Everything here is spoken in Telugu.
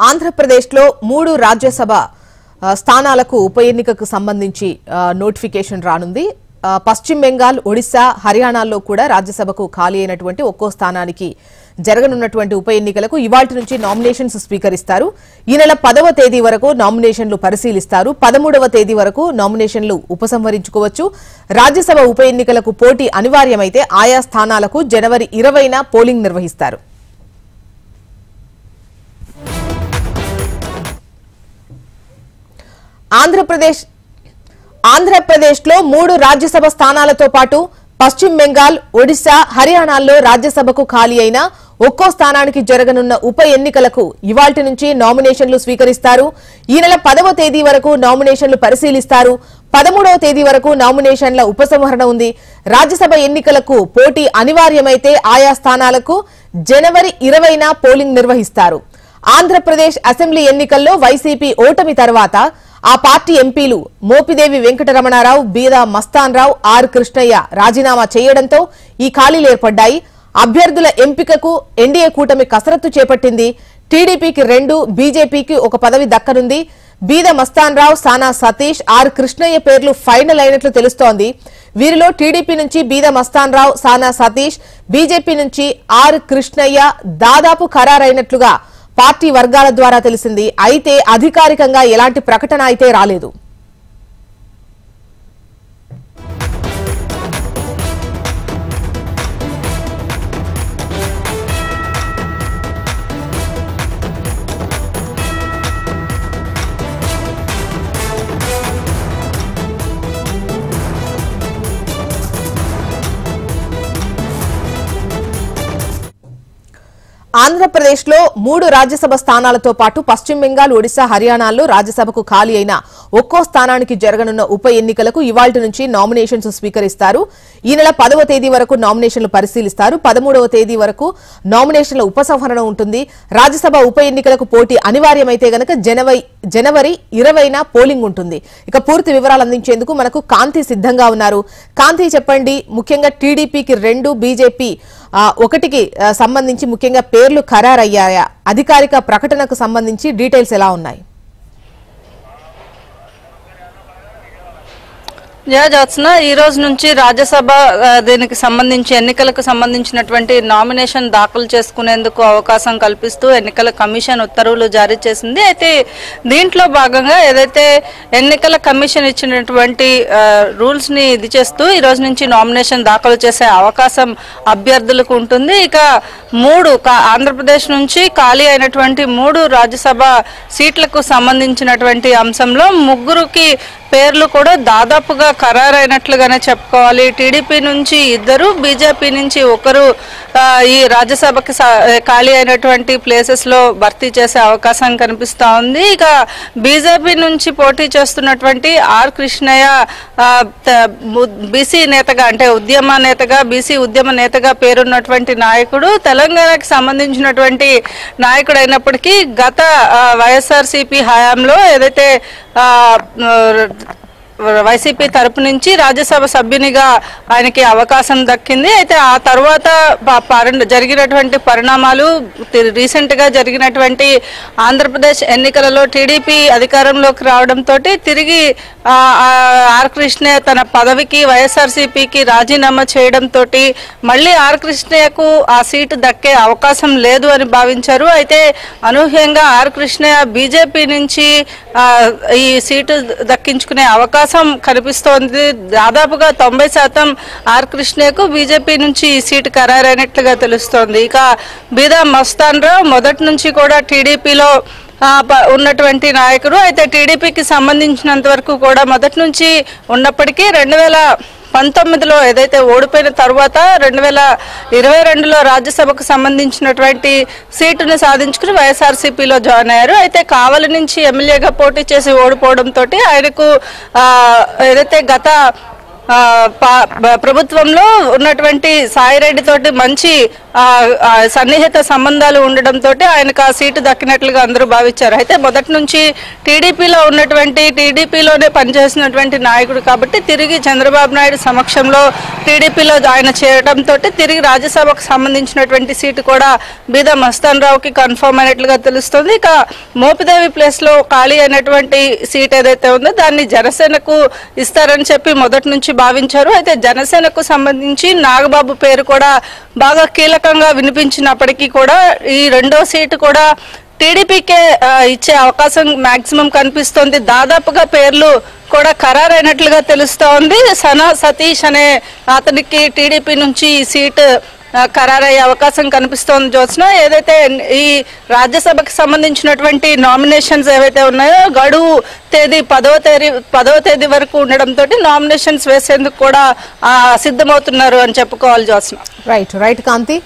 ఆంధ్రప్రదేశ్లో 3 రాజ్యసభ స్థానాలకు ఉప ఎన్నికకు సంబంధించి నోటిఫికేషన్ రానుంది. పశ్చిమ బెంగాల్, ఒడిశా, హర్యానాల్లో కూడా రాజ్యసభకు ఖాళీ అయినటువంటి ఒక్కో స్థానానికి జరగనున్నటువంటి ఉప ఎన్నికలకు ఇవాల్టి నుంచి నామినేషన్స్ స్వీకరిస్తారు. ఈ నెల 10వ తేదీ వరకు నామినేషన్లు పరిశీలిస్తారు. 13వ తేదీ వరకు నామినేషన్లు ఉపసంహరించుకోవచ్చు. రాజ్యసభ ఉప ఎన్నికలకు పోటీ అనివార్యమైతే ఆయా స్థానాలకు జనవరి 20న పోలింగ్ నిర్వహిస్తారు. ఆంధ్రప్రదేశ్లో 3 రాజ్యసభ స్థానాలతో పాటు పశ్చిమ బెంగాల్, ఒడిశా, హర్యానాల్లో రాజ్యసభకు ఖాళీ అయిన ఒక్కో స్థానానికి జరగనున్న ఉప ఎన్నికలకు ఇవాల్టి నుంచి నామినేషన్లు స్వీకరిస్తారు. ఈ నెల 10వ తేదీ వరకు నామినేషన్లు పరిశీలిస్తారు. 13వ తేదీ వరకు నామినేషన్ల ఉపసంహరణ ఉంది. రాజ్యసభ ఎన్నికలకు పోటీ అనివార్యమైతే ఆయా స్థానాలకు జనవరి 20న పోలింగ్ నిర్వహిస్తారు. ఆంధ్రప్రదేశ్ అసెంబ్లీ ఎన్నికల్లో వైసీపీ ఓటమి తర్వాత ఆ పార్టీ ఎంపీలు మోపిదేవి వెంకటరమణారావు, బీదా మస్తాన్రావు, ఆర్ కృష్ణయ్య రాజీనామా చేయడంతో ఈ ఖాళీలు ఏర్పడ్డాయి. అభ్యర్థుల ఎంపికకు ఎన్డీఏ కూటమి కసరత్తు చేపట్టింది. టీడీపీకి 2, బీజేపీకి 1 పదవి దక్కనుంది. బీదా మస్తాన్రావు, సానా సతీష్, ఆర్ కృష్ణయ్య పేర్లు ఫైనల్ అయినట్లు తెలుస్తోంది. వీరిలో టీడీపీ నుంచి బీదా మస్తాన్రావు, సానా సతీష్, బీజేపీ నుంచి ఆర్ కృష్ణయ్య దాదాపు ఖరారైనట్లుగా పార్టీ వర్గాల ద్వారా తెలిసింది. అయితే అధికారికంగా ఎలాంటి ప్రకటన అయితే రాలేదు. ఆంధ్రప్రదేశ్లో 3 రాజ్యసభ స్థానాలతో పాటు పశ్చిమ బెంగాల్, ఒడిశా, హర్యానాల్లో రాజ్యసభకు ఖాళీ అయిన ఒక్కో స్థానానికి జరగనున్న ఉప ఎన్నికలకు ఇవాల్టి నుంచి నామినేషన్స్ స్వీకరిస్తారు. ఈ నెల 10వ తేదీ వరకు నామినేషన్లు పరిశీలిస్తారు. 13వ తేదీ వరకు నామినేషన్ల ఉపసంహరణ ఉంటుంది. రాజ్యసభ ఉప ఎన్నికలకు పోటీ అనివార్యమైతే గనక జనవరి 20న పోలింగ్ ఉంటుంది. ఇక పూర్తి వివరాలు అందించేందుకు మనకు కాంతి సిద్ధంగా ఉన్నారు. కాంతి, చెప్పండి, ముఖ్యంగా టీడీపీకి 2, బీజేపీ 1కి సంబంధించి ముఖ్యంగా పేర్లు ఖరారయ్యాయా? అధికారిక ప్రకటనకు సంబంధించి డీటెయిల్స్ ఎలా ఉన్నాయి? జ్యోత్స్న, ఈ రోజు నుంచి రాజ్యసభ దీనికి సంబంధించి ఎన్నికలకు సంబంధించినటువంటి నామినేషన్ దాఖలు చేసుకునేందుకు అవకాశం కల్పిస్తూ ఎన్నికల కమిషన్ ఉత్తర్వులు జారీ చేసింది. అయితే దీంట్లో భాగంగా ఏదైతే ఎన్నికల కమిషన్ ఇచ్చినటువంటి రూల్స్ ని ఇది చేస్తూ ఈ రోజు నుంచి నామినేషన్ దాఖలు చేసే అవకాశం అభ్యర్థులకు ఉంటుంది. ఇక 3 ఆంధ్రప్రదేశ్ నుంచి ఖాళీ అయినటువంటి 3 రాజ్యసభ సీట్లకు సంబంధించినటువంటి అంశంలో 3కి పేర్లు కూడా దాదాపుగా ఖరారైనట్లుగానే చెప్పుకోవాలి. టీడీపీ నుంచి 2, బీజేపీ నుంచి 1 ఈ రాజ్యసభకి ఖాళీ అయినటువంటి ప్లేసెస్ లో భర్తీ చేసే అవకాశం కనిపిస్తా ఉంది. ఇక బీజేపీ నుంచి పోటీ చేస్తున్నటువంటి ఆర్ కృష్ణయ్య బీసీ నేతగా, అంటే ఉద్యమ నేతగా, బీసీ ఉద్యమ నేతగా పేరున్నటువంటి నాయకుడు, తెలంగాణకి సంబంధించినటువంటి నాయకుడు అయినప్పటికీ గత వైఎస్ఆర్సీపీ హయాంలో ఏదైతే వైసీపీ తరపు నుంచి రాజ్యసభ సభ్యునిగా ఆయనకి అవకాశం దక్కింది. అయితే ఆ తర్వాత జరిగినటువంటి పరిణామాలు, రీసెంట్ గా జరిగినటువంటి ఆంధ్రప్రదేశ్ ఎన్నికలలో టీడీపీ అధికారంలోకి రావడంతో తిరిగి ఆర్ కృష్ణయ్య తన పదవికి వైఎస్ఆర్సీపీకి రాజీనామా చేయడంతో మళ్ళీ ఆర్ కృష్ణయ్యకు ఆ సీటు దక్కే అవకాశం లేదు అని భావించారు. అయితే అనూహ్యంగా ఆర్ కృష్ణయ్య బీజేపీ నుంచి ఈ సీటు దక్కించుకునే అవకాశం కనిపిస్తోంది. దాదాపుగా 90% ఆర్ కృష్ణయ్యకు బీజేపీ నుంచి ఈ సీటు ఖరారైనట్లుగా తెలుస్తోంది. ఇక బీదా మస్తాన్రావు మొదటి నుంచి కూడా టీడీపీలో ఉన్నటువంటి నాయకుడు. అయితే టీడీపీకి సంబంధించినంత వరకు కూడా మొదటి నుంచి ఉన్నప్పటికీ 2019లో ఏదైతే ఓడిపోయిన తర్వాత 2022లో రాజ్యసభకు సంబంధించినటువంటి సీటును సాధించుకుని వైఎస్ఆర్సీపీలో జాయిన్ అయ్యారు. అయితే కావలి నుంచి ఎమ్మెల్యేగా పోటీ చేసి ఓడిపోవడంతో ఆయనకు ఏదైతే గత ప్రభుత్వంలో ఉన్నటువంటి సాయిరెడ్డి తోటి మంచి సన్నిహిత సంబంధాలు ఉండడంతో ఆయనకు ఆ సీటు దక్కినట్లుగా అందరూ భావించారు. అయితే మొదటి నుంచి టీడీపీలోనే పనిచేసినటువంటి నాయకుడు కాబట్టి తిరిగి చంద్రబాబు నాయుడు సమక్షంలో టీడీపీలో ఆయన చేరడంతో తిరిగి రాజ్యసభకు సంబంధించినటువంటి సీటు కూడా బీదా మస్తాన్ రావుకి కన్ఫర్మ్ అయినట్లుగా తెలుస్తుంది. ఇక మోపిదేవి ప్లేస్ లో ఖాళీ అయినటువంటి సీట్ ఏదైతే ఉందో దాన్ని జనసేనకు ఇస్తారని చెప్పి మొదటి నుంచి భావించారు. అయితే జనసేనకు సంబంధించి నాగబాబు పేరు కూడా బాగా కీలకంగా వినిపించినప్పటికీ కూడా ఈ రెండో సీటు కూడా టీడీపీకే ఇచ్చే అవకాశం మాక్సిమం కనిపిస్తోంది. దాదాపుగా పేర్లు కూడా ఖరారైనట్లుగా తెలుస్తా ఉంది. సనా సతీష్ అనే అతనికి టీడీపీ నుంచి ఈ సీటు ఖరారయ్యే అవకాశం కనిపిస్తోంది. జ్యోత్స్న, ఏదైతే ఈ రాజ్యసభకు సంబంధించినటువంటి నామినేషన్స్ ఏవైతే ఉన్నాయో గడువు తేదీ 10వ తేదీ వరకు ఉండడంతో నామినేషన్స్ వేసేందుకు కూడా సిద్ధమవుతున్నారు అని చెప్పుకోవాలి. జ్యోత్స్న. రైట్ కాంతి.